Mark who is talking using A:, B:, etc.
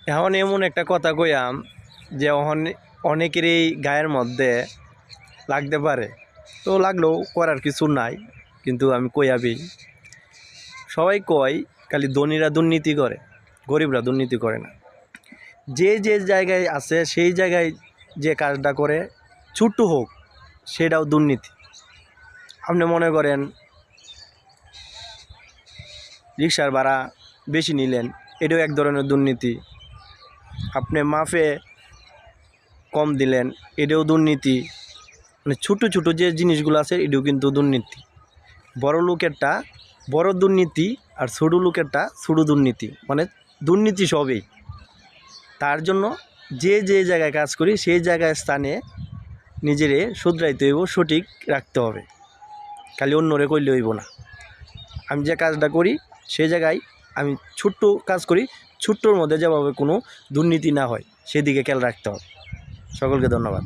A: এখন এমন একটা কথা কইয়াম যে অনেকেরই গায়ের মধ্যে লাগতে পারে, তো লাগলেও করার কিছু নাই, কিন্তু আমি কইয়াবি। সবাই কয় খালি ধনীরা দুর্নীতি করে, গরিবরা দুর্নীতি করে না। যে যে জায়গায় আছে সেই জায়গায় যে কাজটা করে ছোট্ট হোক সেটাও দুর্নীতি। আপনি মনে করেন রিক্সার ভাড়া বেশি নিলেন, এটাও এক ধরনের দুর্নীতি। আপনি মাফে কম দিলেন, এটাও দুর্নীতি। মানে ছোটো ছোটো যে জিনিসগুলো আছে এটাও কিন্তু দুর্নীতি। বড় লোকেরটা বড় দুর্নীতি আর ছোটো লোকেরটা ছোটো দুর্নীতি, মানে দুর্নীতি সবই। তার জন্য যে যে জায়গায় কাজ করি সেই জায়গায় স্থানে নিজেরে শুধরাইতে হইব, সঠিক রাখতে হবে, খালি অন্যরে কইলে হইব না। আমি যে কাজটা করি সেই জায়গায় আমি ছোট্ট কাজ করি, ছোট্টর মধ্যে যেভাবে কোনো দুর্নীতি না হয় সেদিকে খেয়াল রাখতে হবে। সকলকে ধন্যবাদ।